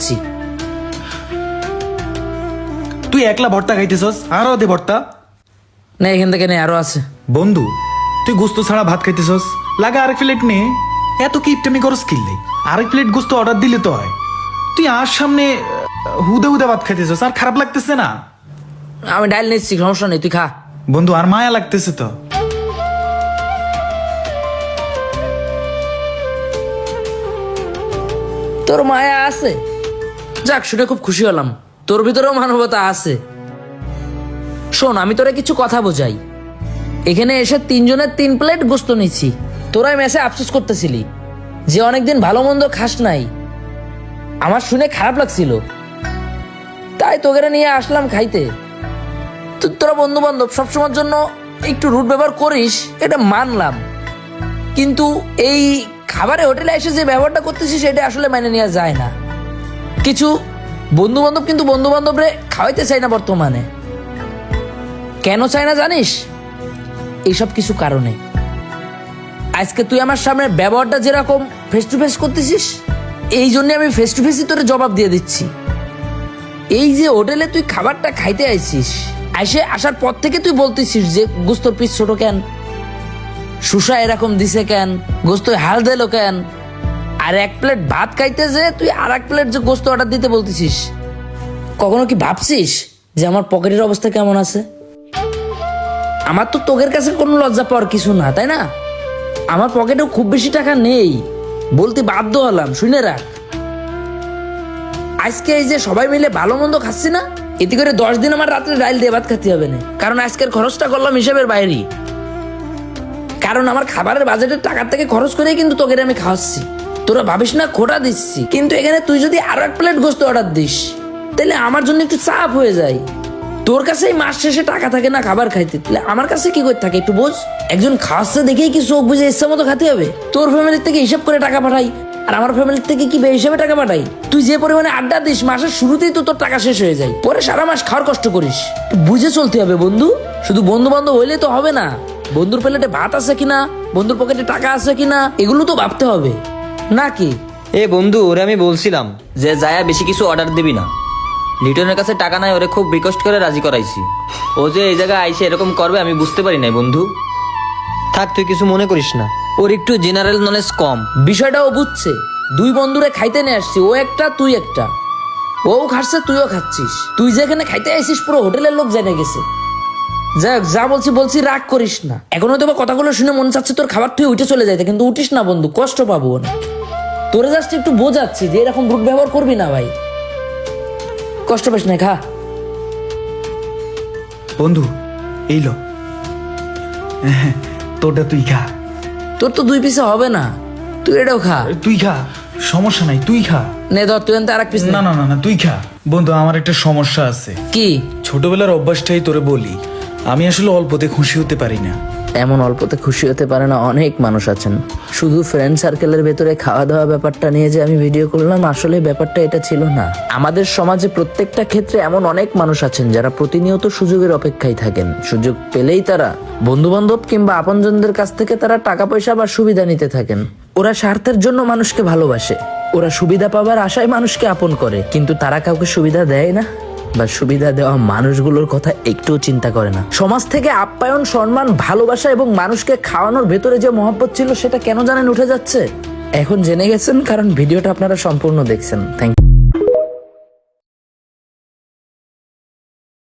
খাচ্ছি। তুই একলা ভর্তা খাইতেছস, আরো দে ভর্তা। না এখান থেকে নেই, আরো আছে। বন্ধু তুই গোস্ত ছাড়া ভাত খাইতেছস, লাগা আরেক প্লেট নে। এত কিপটামি করস কিনলে আরেক প্লেট গোস্ত অর্ডার দিলে তো হয়। তুই আর সামনে হুদে হুদে ভাত খাইতেছস, আর খারাপ লাগতেছে না? আমি ডাইল নিচ্ছি, সমস্যা নেই, তুই খা। বন্ধু আর মায়া লাগতেছে তো। তোর মায়া আছে? যাক, শুনে খুব খুশি হলাম, তোর ভিতরেও মানবতা আছে। শোন, আমি তোরে কিছু কথা বোঝাই। এখানে এসে 3 জনের 3 প্লেট গোস্ত নিচ্ছি। তোরাই মেসে আফসোস করতেছিলি যে অনেকদিন ভালো মন্দ খাস নাই। আমার শুনে খারাপ লাগছিল, তাই তোকে নিয়ে আসলাম খাইতে। তোরা বন্ধু বান্ধব সবসময়ের জন্য একটু রুট ব্যবহার করিস, এটা মানলাম, কিন্তু এই খাবারে হোটেলে এসে যে ব্যবহারটা করতেছিস সেটা আসলে মেনে নেওয়া যায় না। কিছু বন্ধু বান্ধব কিন্তু বন্ধু বান্ধবরে খাওয়াইতে চাই না বর্তমানে। কেন চাই না জানিস? এইসব কিছু কারণে। আজকে তুই আমার সামনে ব্যবহারটা যেরকম ফেস টু ফেস করতেছিস, এই জন্য আমি ফেস টু ফেসই তোরে জবাব দিয়ে দিচ্ছি। এই যে হোটেলে তুই খাবারটা খাইতে আইছিস, আসার পর থেকে তুই বলতেছিস যে গোস্তর পিস ছোট কেন, সুসা এরকম দিছে কেন, গোস্ত হাল দিলো কেন, আর 1 প্লেট ভাত খাইতে যে তুই আর 1 প্লেট যে গোস্ত অর্ডার দিতে বলতেছিস। কখনো কি ভাবছিস যে আমার পকেটের অবস্থা কেমন আছে? আমার তো তোকের কাছে কোনো লজ্জা পাওয়ার কিছু না, তাই না? আমার পকেটেও খুব বেশি টাকা নেই, বলতে বাধ্য হলাম। শুনে রাখ, আজকে এই যে সবাই মিলে ভালো মন্দ খাচ্ছি না, এতে করে 10 দিন আমার রাত্রে ডাইল দিয়ে ভাত খেতে হবে না, কারণ আজকের খরচটা করলাম হিসাবের বাইরেই। কারণ আমার খাবারের বাজেটের টাকার থেকে খরচ করেই কিন্তু তোকে আমি খাওয়াচ্ছি। তোরা ভাবিস না খোটা দিচ্ছি, কিন্তু এখানে তুই যদি আরো 1 প্লেট গোস্ত অর্ডার দিস, তাহলে আমার জন্য একটু চাপ হয়ে যায়। তোর কাছে এই মাস শেষে টাকা থাকে না খাবার খাইতে, তাহলে আমার কাছে কি করতে থাকে একটু বোঝ। একজন খাওয়াচ্ছে দেখেই কি চোখ বুঝে ইচ্ছা মতো খাতে হবে? তোর ফ্যামিলির থেকে হিসাব করে টাকা পাঠাই, আর আমার ফ্যামিলির থেকে কি হিসাবে টাকা পাঠাই? তুই যে পরিমাণে আড্ডা দিস, মাসের শুরুতেই তো তোর টাকা শেষ হয়ে যায়, পরে সারা মাস খাওয়ার কষ্ট করিস। বুঝে চলতে হবে বন্ধু। শুধু বন্ধু বান্ধব হইলে তো হবে না, বন্ধুর প্লেটে ভাত আছে কিনা, বন্ধুর পকেটে টাকা আছে কিনা, এগুলো তো ভাবতে হবে নাকি? এ বন্ধু, ওরে আমি বলছিলাম যে যায়া বেশি কিছু অর্ডার দিবি না। লিটনের কাছে টাকা নাই, ওরে খুব রিকোয়েস্ট করে রাজি করাইছি। ও যে এই জায়গায় আইসে এরকম করবে আমি বুঝতে পারি নাই বন্ধু। থাক, তুই কিছু মনে করিস না, ওর একটু জেনারেল নলেজ কম। বিষয়টাও বুঝছে। 2 বন্ধুরে খাইতে নিয়ে আসছি, ও একটা তুই একটা। ও খাচ্ছে, তুইও খাচ্ছিস। তুই যেখানে খাইতে আসিস পুরো হোটেলের লোক জেনে গেছে। যাই হোক, যা বলছি রাগ করিস না। এখন হয়তো বা কথাগুলো শুনে মনে চাচ্ছে তোর খাবার তুই উঠে চলে যাইতে, কিন্তু উঠিস না বন্ধু, কষ্ট পাবো না। তোরে জাস্ট একটু বোঝাচ্ছি যে এরকম রূপ ব্যবহার করবি না ভাই, কষ্ট পাস না, খা। বন্ধু এই লো, তোরটা তুই খা। তোর তো 2 পিসে হবে না, তুই এটাও খা। তুই খা, সমস্যা নাই, তুই খা। নে ধর, তুই আনতে আর 1 পিস। না না না না, তুই খা। বন্ধু আমার একটা সমস্যা আছে। কি? ছোটবেলার অভ্যাসটাই তোরে বলি, আমি আসলে অল্পতে খুশি হতে পারি না। এমন অল্পতে খুশি হতে পারে না অনেক মানুষ আছেন। শুধু ফ্রেন্ড সার্কেলের ভেতরে খাওয়া দাওয়া ব্যাপারটা নিয়ে যে আমি ভিডিও করলাম, আসলে ব্যাপারটা এটা ছিল না। আমাদের সমাজে প্রত্যেকটা ক্ষেত্রে এমন অনেক মানুষ আছেন যারা প্রতিনিয়ত সুযোগের অপেক্ষায় থাকেন। সুযোগ পেলেই তারা বন্ধু বান্ধব কিংবা আপনজনদের কাছ থেকে তারা টাকা পয়সা বা সুবিধা নিতে থাকেন। ওরা স্বার্থের জন্য মানুষকে ভালোবাসে, ওরা সুবিধা পাবার আশায় মানুষকে আপন করে, কিন্তু তারা কাউকে সুবিধা দেয় না বা সুবিধা দেওয়া মানুষগুলোর কথা একটুও চিন্তা করে না। সমাজ থেকে আপ্যায়ন, সম্মান, ভালোবাসা এবং মানুষকে খাওয়ানোর ভেতরে যে মহব্বত ছিল সেটা কেন জানেন উঠে যাচ্ছে? এখন জেনে গেছেন, কারণ ভিডিওটা আপনারা সম্পূর্ণ দেখছেন। Thank you.